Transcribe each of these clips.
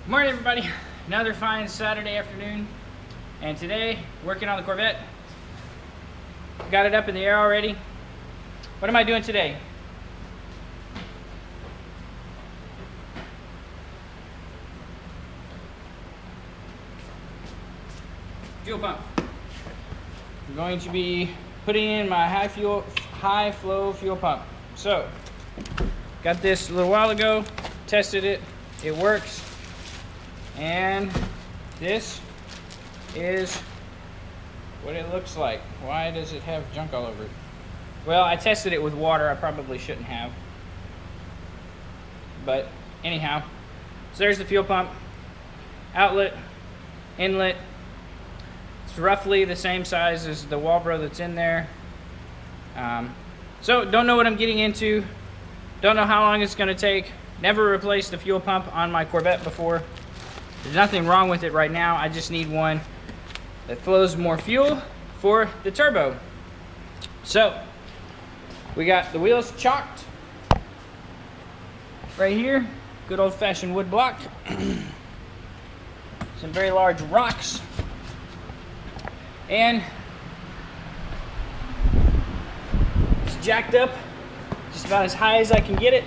Good morning, everybody. Another fine Saturday afternoon, and today working on the Corvette. Got it up in the air already. What am I doing today? Fuel pump. I'm going to be putting in my high flow fuel pump. So, got this a little while ago, tested it, it works. And this is what it looks like. Why does it have junk all over it? Well, I tested it with water. I probably shouldn't have. But anyhow, so there's the fuel pump. Outlet, inlet. It's roughly the same size as the Walbro that's in there. So don't know what I'm getting into. Don't know how long it's going to take. Never replaced the fuel pump on my Corvette before. There's nothing wrong with it right now. I just need one that flows more fuel for the turbo. So we got the wheels chalked right here. Good old-fashioned wood block. Some very large rocks. And it's jacked up just about as high as I can get it.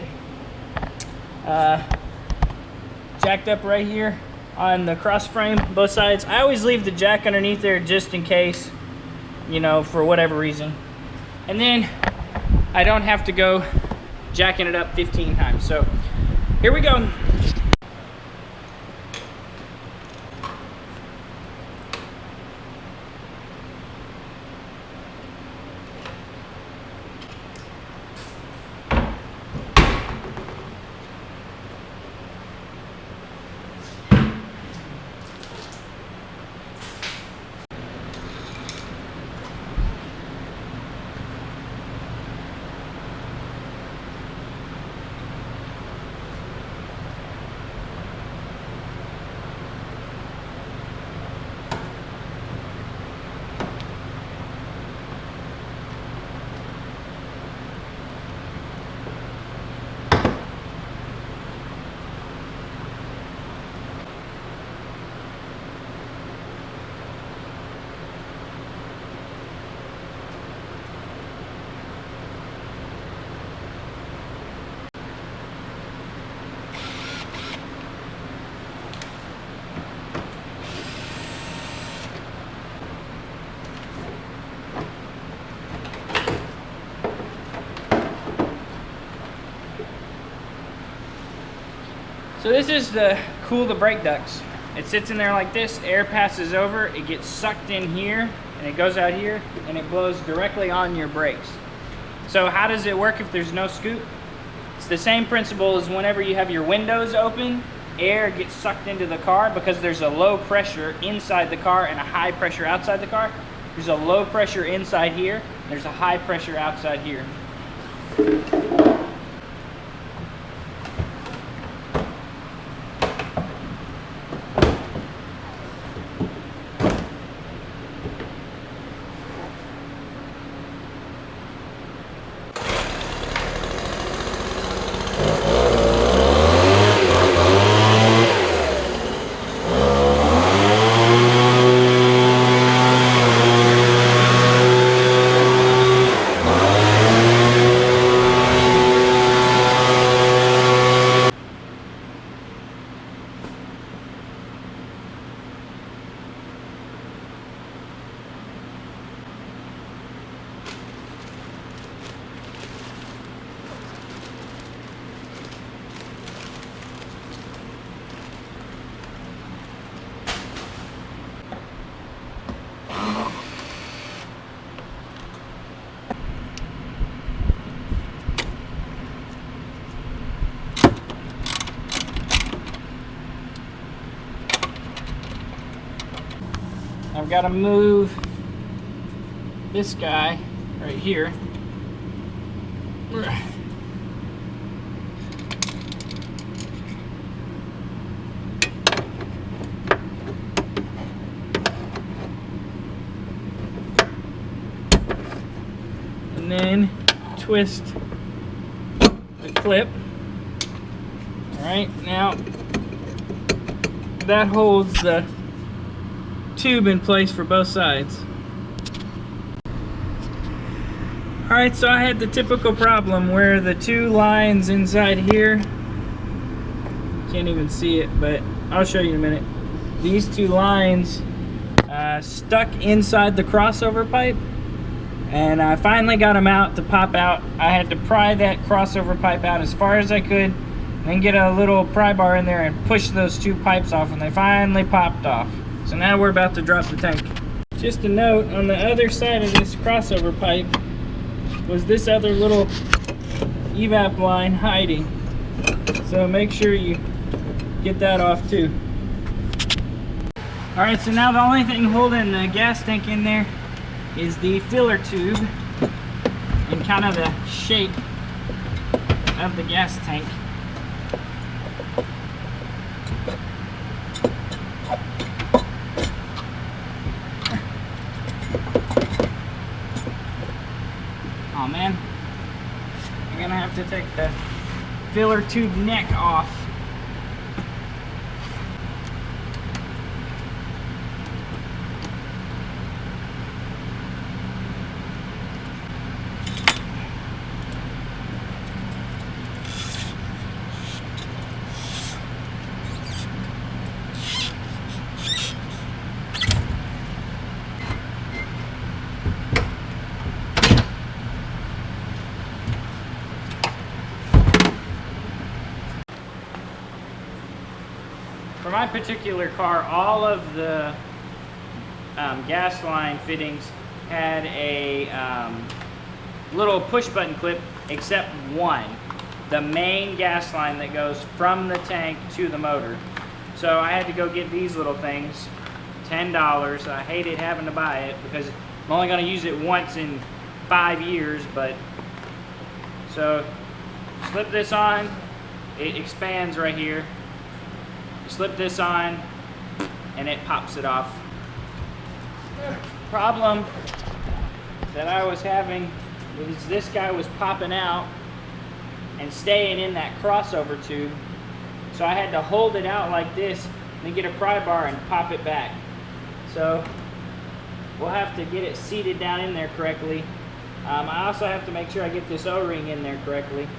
Jacked up right here on the cross frame, both sides. I always leave the jack underneath there just in case, you know, for whatever reason. And then I don't have to go jacking it up 15 times. So here we go. So this is the cool the brake ducts. It sits in there like this, air passes over, it gets sucked in here, and it goes out here, and it blows directly on your brakes. So how does it work if there's no scoop? It's the same principle as whenever you have your windows open, air gets sucked into the car because there's a low pressure inside the car and a high pressure outside the car. There's a low pressure inside here, and there's a high pressure outside here. I've got to move this guy right here. And then twist the clip. All right, now that holds the tube in place for both sides. Alright, so I had the typical problem where the two lines inside here, can't even see it, but I'll show you in a minute. These two lines stuck inside the crossover pipe, and I finally got them out to pop out. I had to pry that crossover pipe out as far as I could, then get a little pry bar in there and push those two pipes off, and they finally popped off. So now we're about to drop the tank. Just a note, on the other side of this crossover pipe was this other little evap line hiding. So make sure you get that off too. Alright, so now the only thing holding the gas tank in there is the filler tube and kind of the shape of the gas tank. Oh man, I'm gonna have to take the filler tube neck off. For my particular car, all of the gas line fittings had a little push button clip except one, the main gas line that goes from the tank to the motor. So I had to go get these little things, $10. I hated having to buy it because I'm only going to use it once in 5 years, but so slip this on, it expands right here. Slip this on and it pops it off. The problem that I was having was this guy was popping out and staying in that crossover tube, so I had to hold it out like this and then get a pry bar and pop it back. So we'll have to get it seated down in there correctly. I also have to make sure I get this O-ring in there correctly.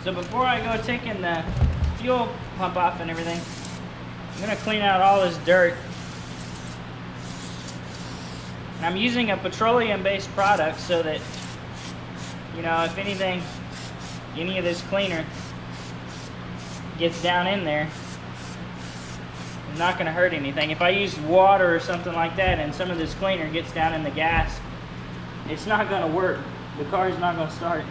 So before I go taking the fuel pump off and everything, I'm gonna clean out all this dirt. And I'm using a petroleum-based product so that, you know, if anything, any of this cleaner gets down in there, it's not gonna hurt anything. If I use water or something like that and some of this cleaner gets down in the gas, it's not gonna work. The car's not gonna start.